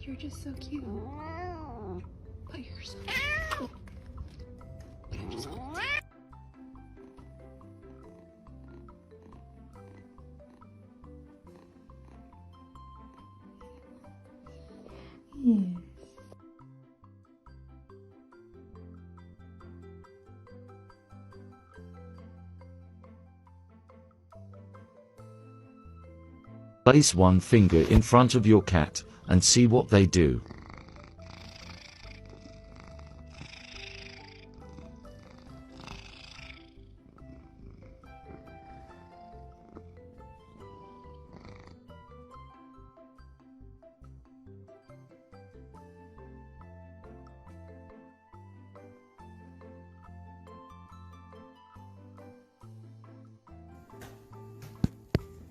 You're just so cute. But you're so cute. But I'm just gonna Place one finger in front of your cat and see what they do.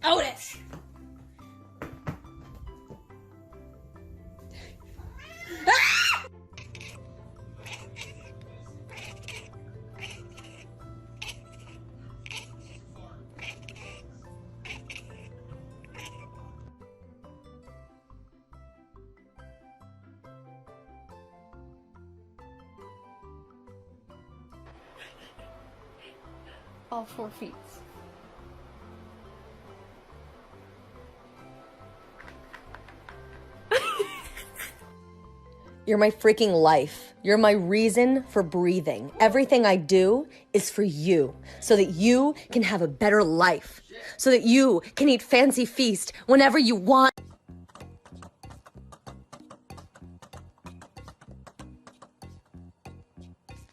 Otis! All 4 feet. You're my freaking life. You're my reason for breathing. Everything I do is for you, so that you can have a better life, so that you can eat fancy feast whenever you want.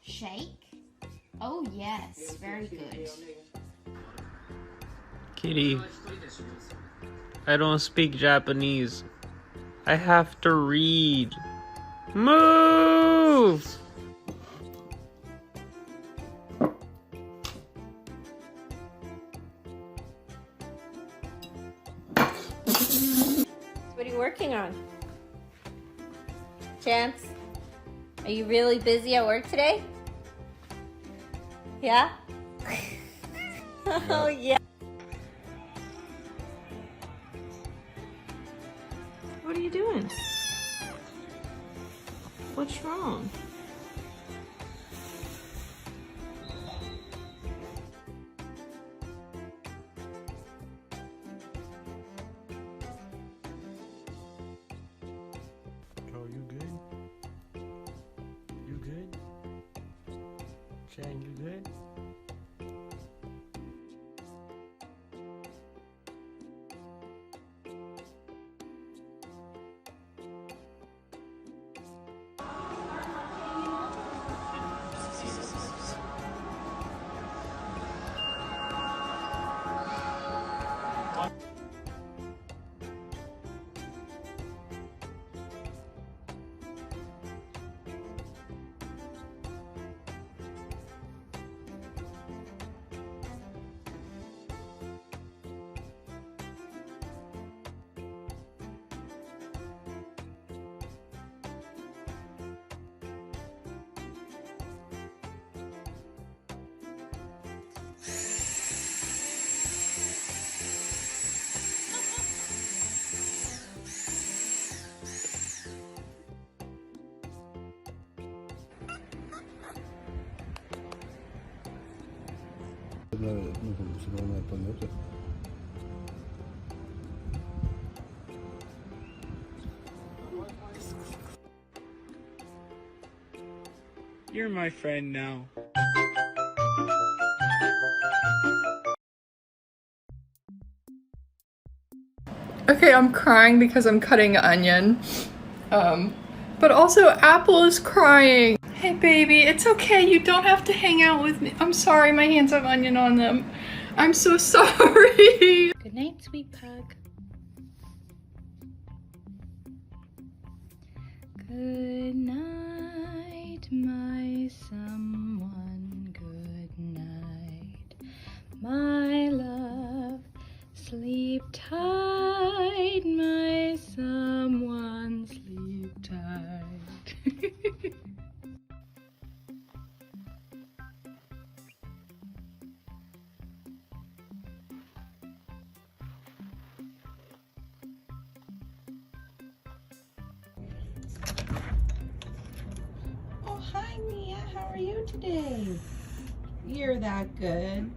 Shake? Oh yes, very good. Kitty, I don't speak Japanese. I have to read. Move! What are you working on? Chance? Are you really busy at work today? Yeah? Oh yeah. What are you doing? What's wrong? Oh, you good? You good? Chang, you good? You're my friend now. Okay, I'm crying because I'm cutting onion. But also Apple is crying. Hey baby, it's okay. You don't have to hang out with me. I'm sorry, my hands have onion on them. I'm so sorry. Good night, sweet pug. Good night, my someone. Good night, my love. Sleep tight, my someone. Sleep tight. Oh, hi, Mia. How are you today? You're that good.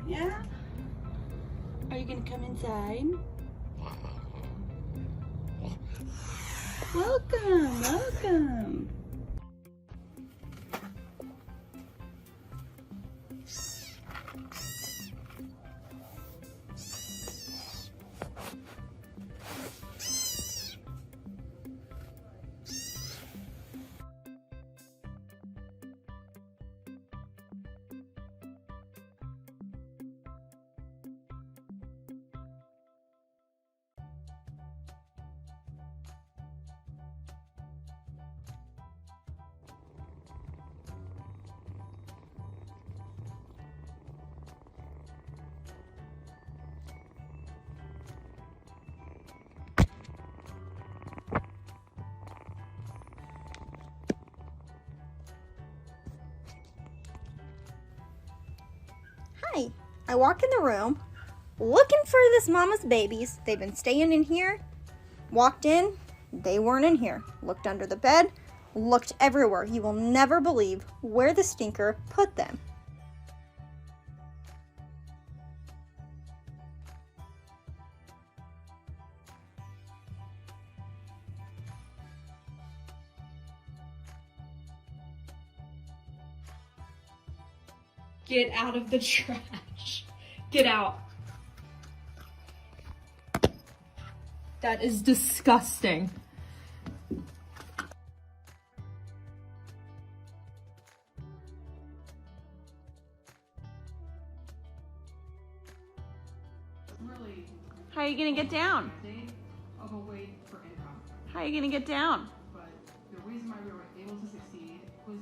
Yeah? Are you gonna come inside? Welcome, welcome. Hi. I walk in the room looking for this mama's babies. They've been staying in here. Walked in, they weren't in here. Looked under the bed, looked everywhere. You will never believe where the stinker put them. Get out of the trash. Get out. That is disgusting. How are you gonna get down? Of a way for income. How are you gonna get down? But the reason why we were able to succeed was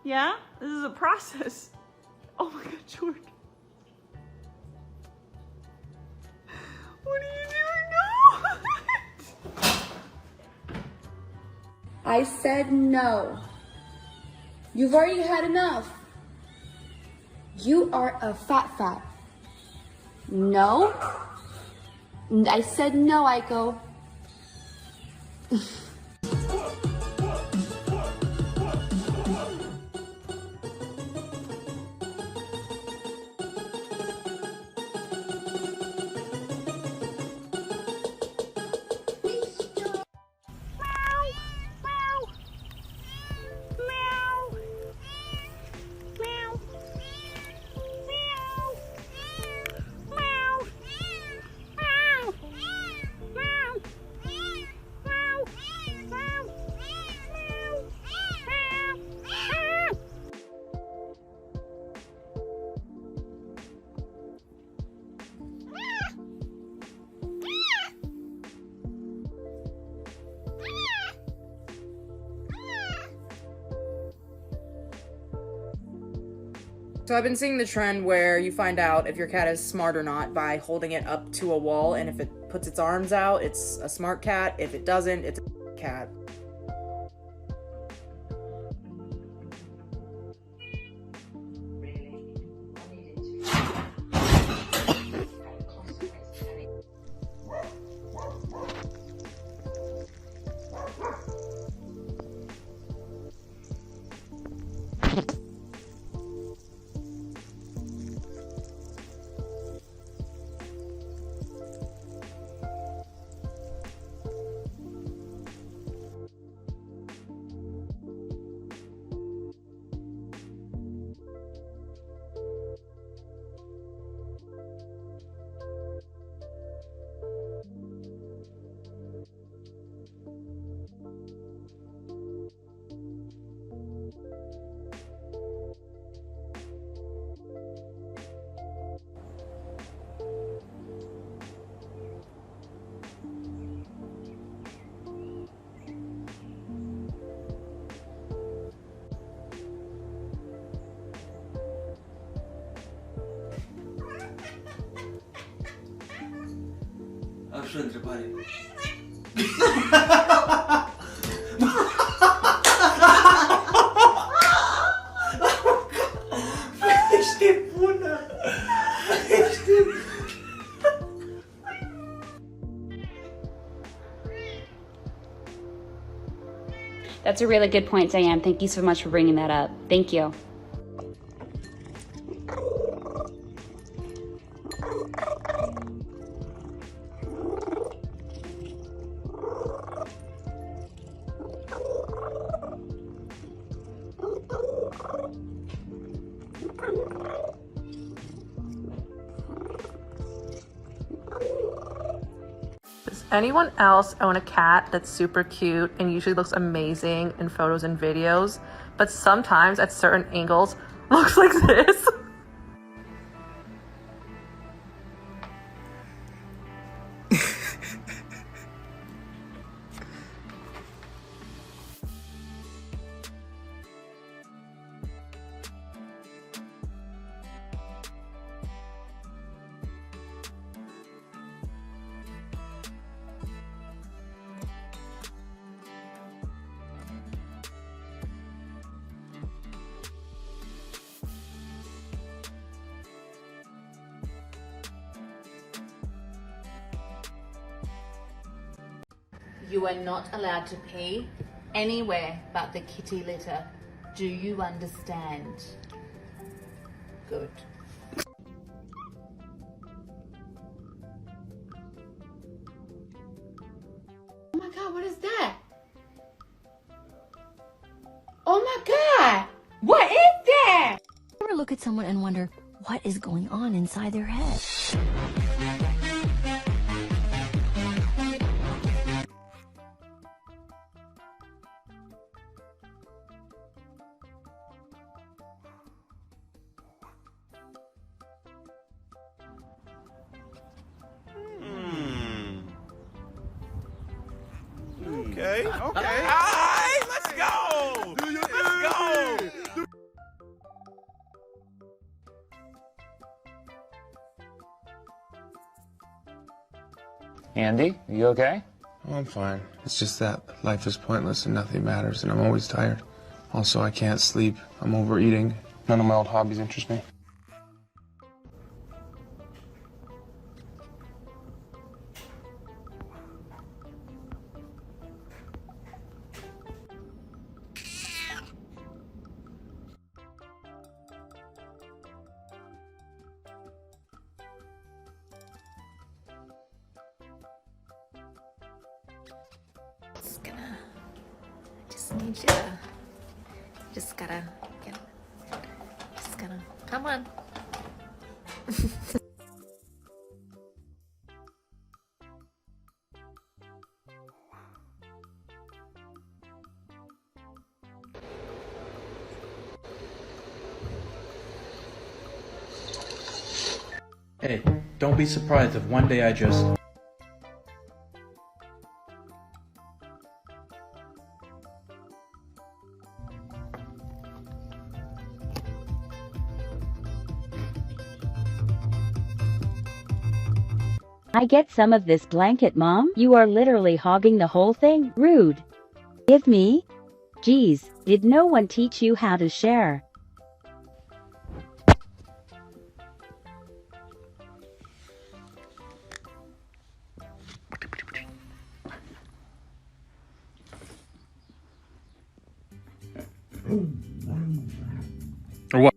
Yeah? This is a process. Oh my god, Jordan. What are you doing? No! I said no. You've already had enough. You are a fat. No. I said no, Aiko. So I've been seeing the trend where you find out if your cat is smart or not by holding it up to a wall, and if it puts its arms out, it's a smart cat. If it doesn't, it's a cat. That's a really good point, Diane. Thank you so much for bringing that up. Thank you. Does anyone else own a cat that's super cute and usually looks amazing in photos and videos, but sometimes at certain angles looks like this? You are not allowed to pee anywhere but the kitty litter. Do you understand? Good. Oh my God, what is that? Oh my God, what is that? Ever look at someone and wonder what is going on inside their head? Okay, okay. All right, let's go. Let's go. Andy, you okay? Oh, I'm fine. It's just that life is pointless and nothing matters, and I'm always tired. Also, I can't sleep. I'm overeating. None of my old hobbies interest me. Just need you to, just gotta, come on. Hey, don't be surprised if one day I just... I get some of this blanket, Mom? You are literally hogging the whole thing? Rude. Give me? Geez, did no one teach you how to share? Or what?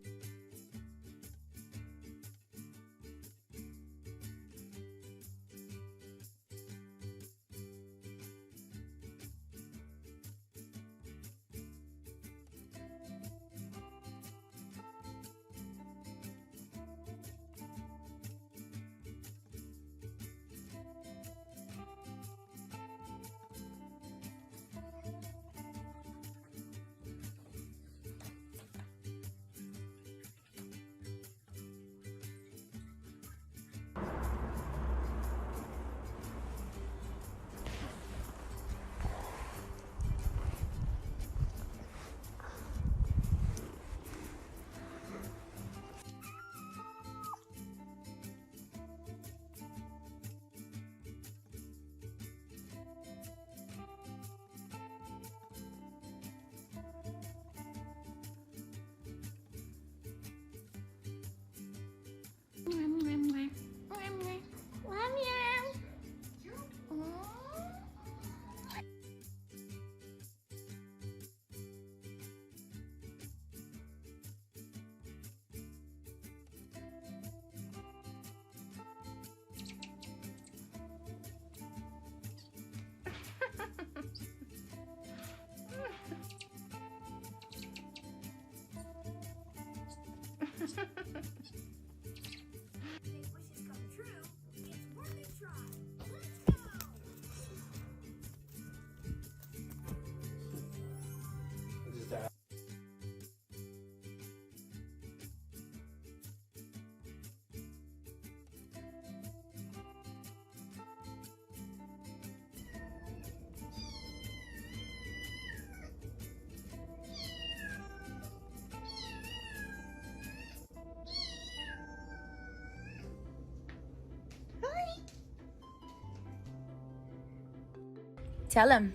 Tell him.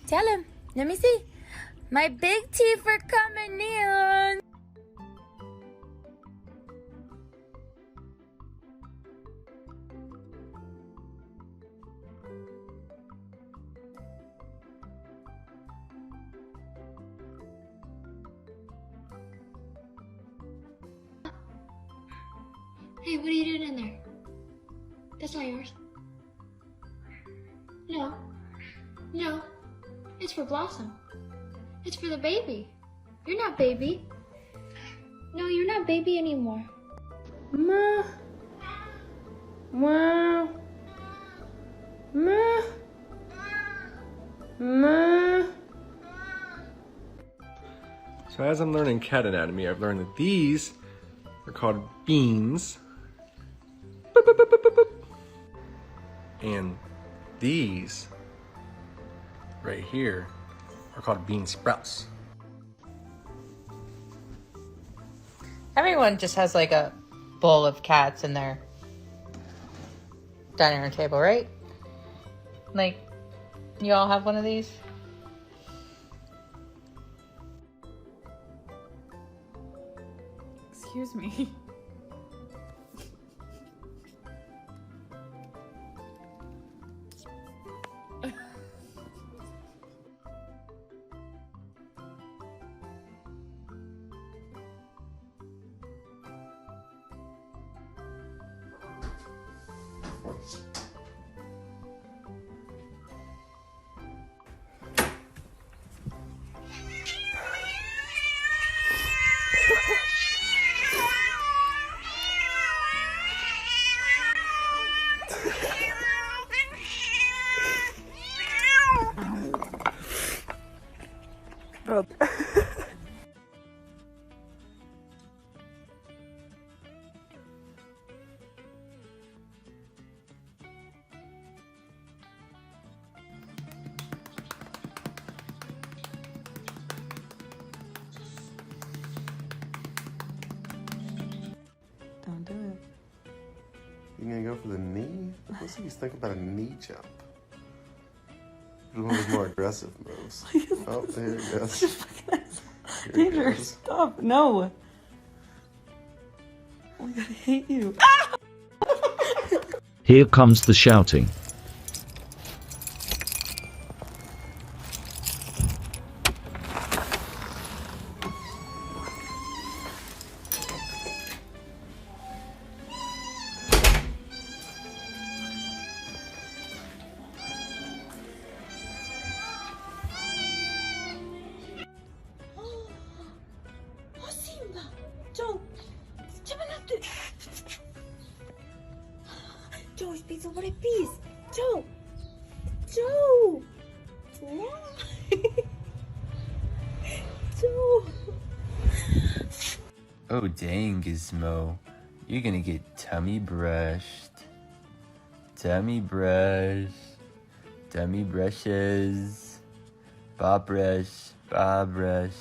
Tell him. Let me see. My big teeth are coming in. Hey, what are you doing in there? That's not yours. No. No. It's for Blossom. It's for the baby. You're not baby. No, you're not baby anymore. Ma. Wow. Ma. Ma. So as I'm learning cat anatomy, I've learned that these are called beans. Boop, boop, boop, boop, boop, boop. And these right here are called bean sprouts. Everyone just has like a bowl of cats in their dining room table, right? Like, you all have one of these? Excuse me. Don't do it. You gonna go for the knee? Let's see, think about a knee jump. One of those more aggressive moves. Oh, there it goes. Danger, stop. No. Oh my god, I hate you. Here comes the shouting. Joe, espíritu por el pis. Joe. Joe. No. Joe. Oh dang, Gizmo. You're gonna get tummy brushed. Tummy brush. Tummy brushes. Bob brush. Bob brush.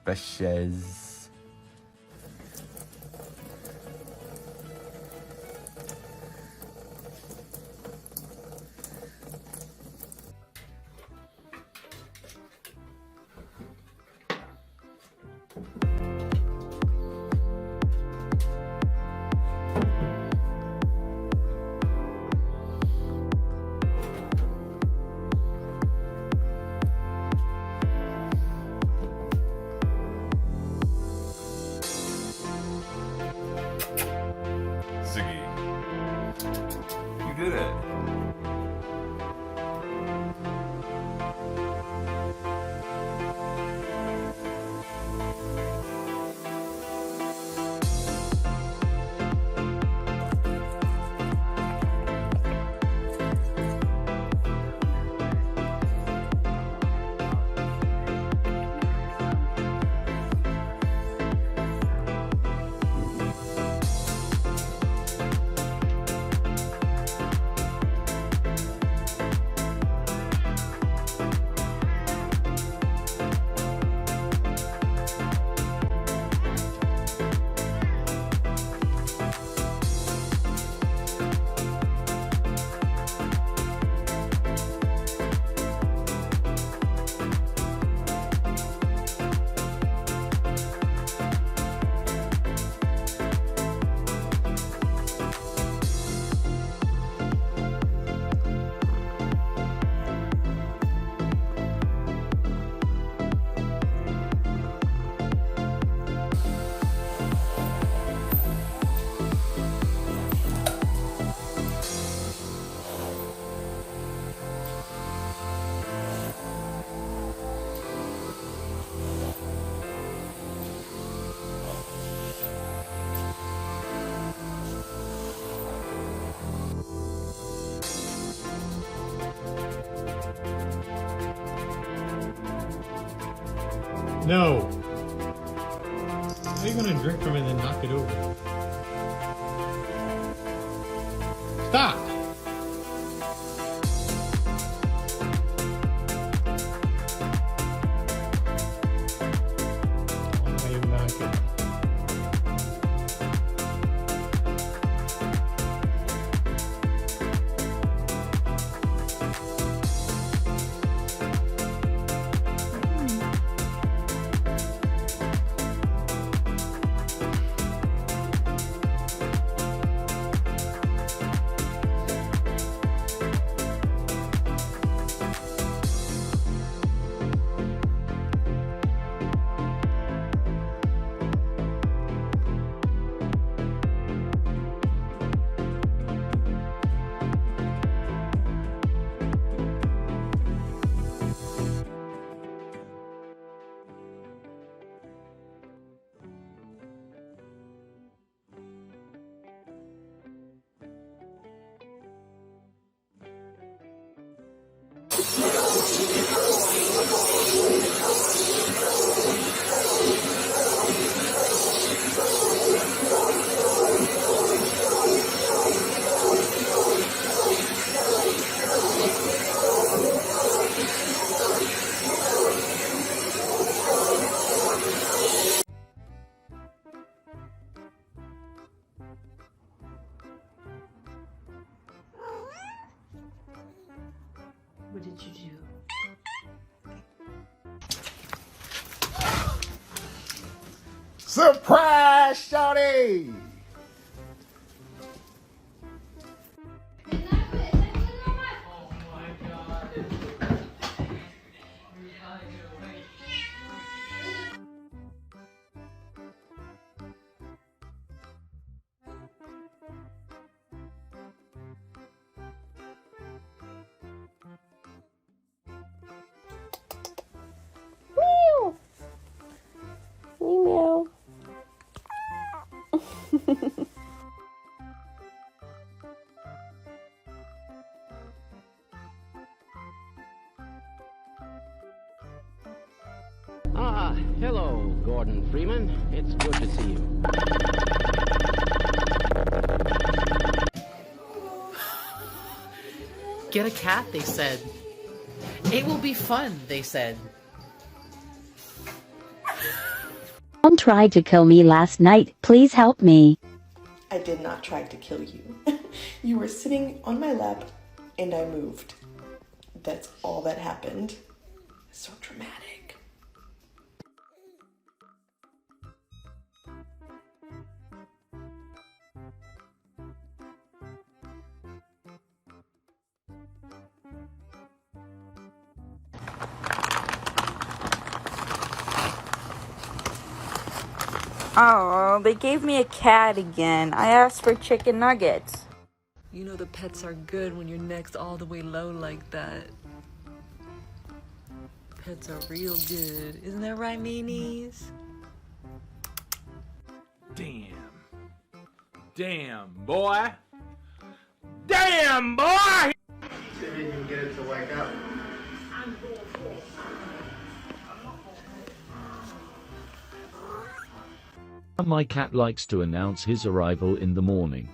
Brushes. No. How are you gonna drink from it and then knock it over? Stop! Why you knock it? What did you do? Surprise, shawty! Meow. Meow. Ah, hello, Gordon Freeman. It's good to see you. Get a cat, they said. It will be fun, they said. Mom tried to kill me last night. Please help me. I did not try to kill you. You were sitting on my lap and I moved. That's all that happened. So dramatic. Oh, they gave me a cat again. I asked for chicken nuggets. You know the pets are good when your neck's all the way low like that. Pets are real good. Isn't that right, meanies? Damn. Damn, boy. Damn, boy! See if you can get it to wake up. My cat likes to announce his arrival in the morning.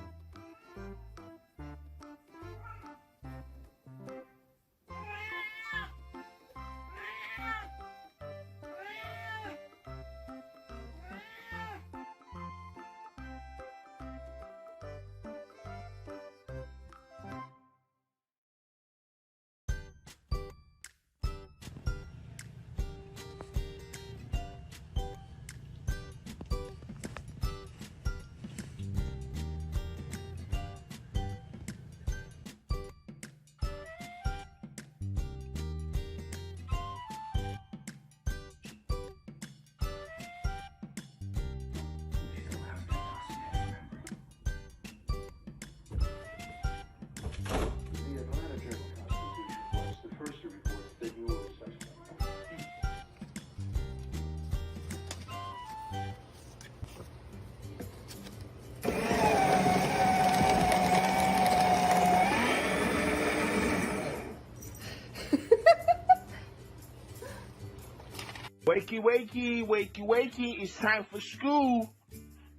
Wakey, wakey, wakey, wakey. It's time for school.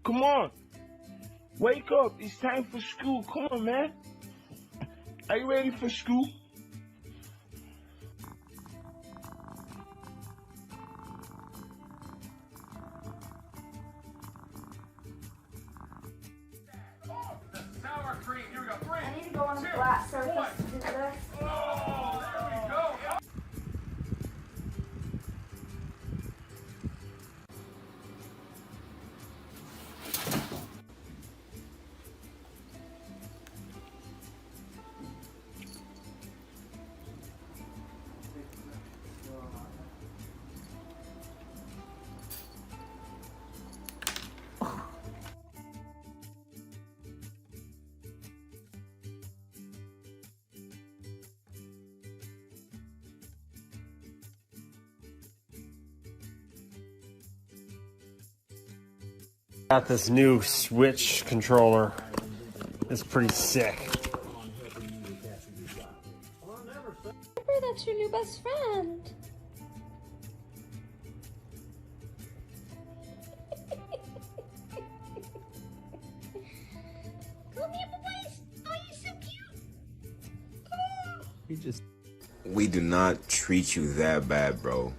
Come on. Wake up. It's time for school. Come on, man. Are you ready for school? Sour cream. Here we go. 3, I need to go on a flat surface to do this. Oh, there we go. Got this new Switch controller. It's pretty sick. Remember, that's your new best friend. Come here, boys. Oh, you're so cute. We do not treat you that bad, bro.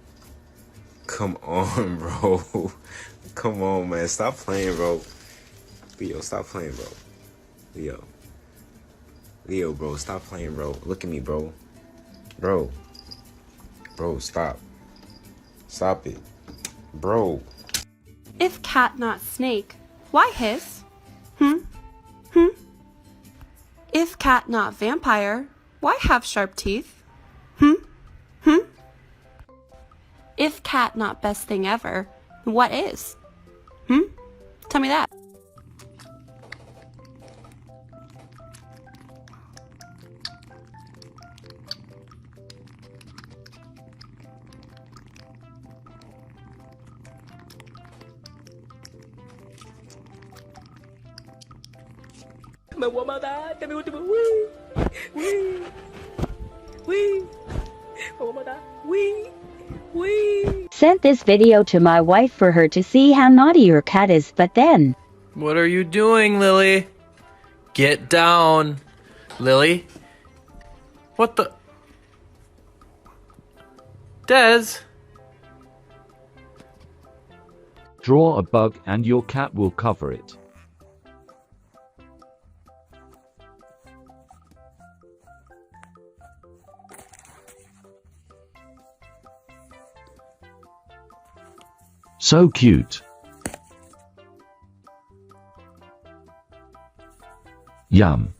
Come on, bro. Come on, man. Stop playing, bro. Leo, stop playing, bro. Leo. Leo, bro. Stop playing, bro. Look at me, bro. Bro. Bro, stop. Stop it. Bro. If cat not snake, why hiss? If cat not vampire, why have sharp teeth? If cat not best thing ever, what is? Tell me that. Sent this video to my wife for her to see how naughty your cat is, but then... What are you doing, Lily? Get down. Lily? What the... Des? Draw a bug and your cat will cover it. So cute. Yum.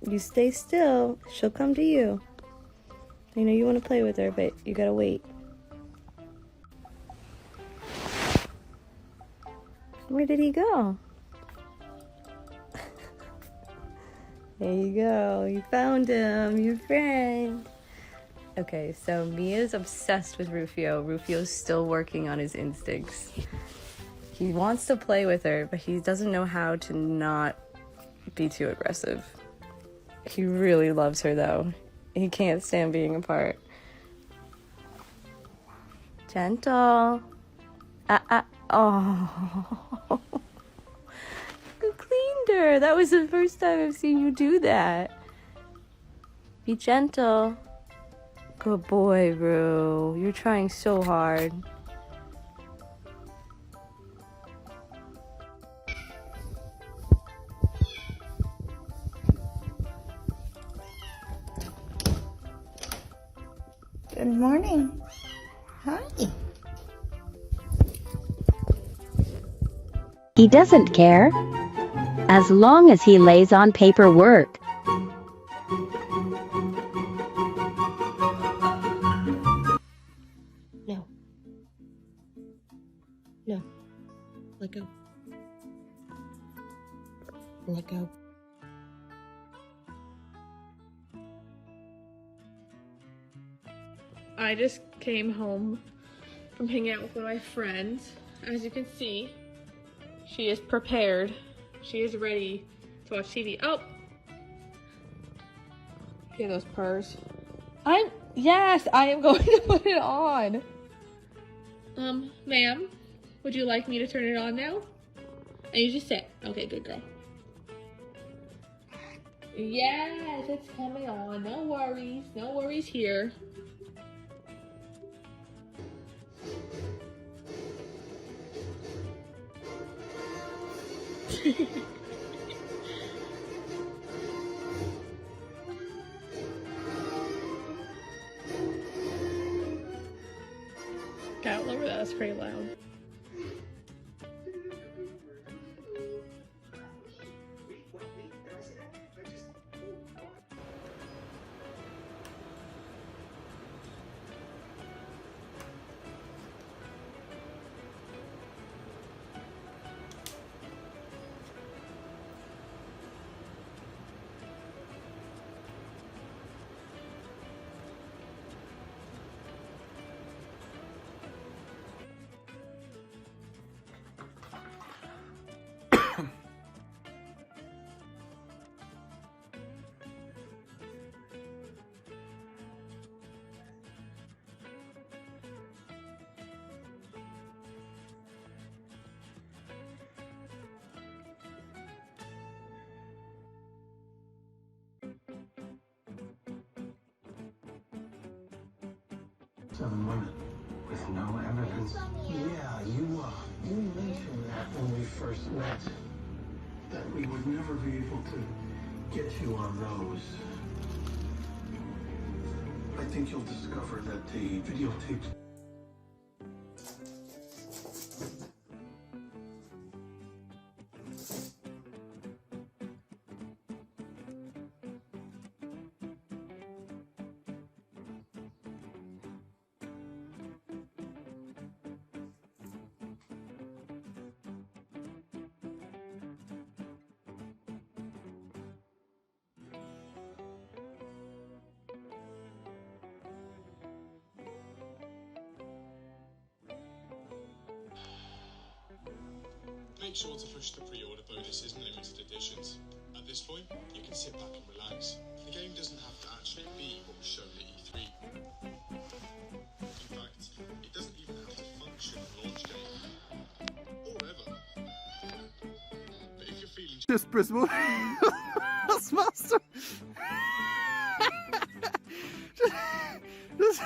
You stay still, she'll come to you. I know you want to play with her, but you gotta wait. Where did he go? There you go. You found him, your friend. Okay, so Mia's obsessed with Rufio. Rufio's still working on his instincts. He wants to play with her, but he doesn't know how to not be too aggressive. He really loves her, though. He can't stand being apart. Gentle. Oh. You cleaned her. That was the first time I've seen you do that. Be gentle. Good boy, Rue. You're trying so hard. Good morning. Hi. He doesn't care. As long as he lays on paperwork. No. No. Let go. Let go. I just came home from hanging out with one of my friends. As you can see, she is prepared. She is ready to watch TV. Oh! Okay, those purrs. Yes, I am going to put it on. Ma'am, would you like me to turn it on now? And you just sit. Okay, good girl. Yes, it's coming on. No worries here. God, look at that, that's pretty loud. Seven women with no evidence. Yeah, you mentioned that when we first met, that we would never be able to get you on those. I think you'll discover that the videotapes. Make sure to push the pre-order bonuses and limited editions. At this point, you can sit back and relax. The game doesn't have to actually be what was shown at E3. In fact, it doesn't even have to function on launch day. Or ever. But if you're feeling... Just press more. Master. Just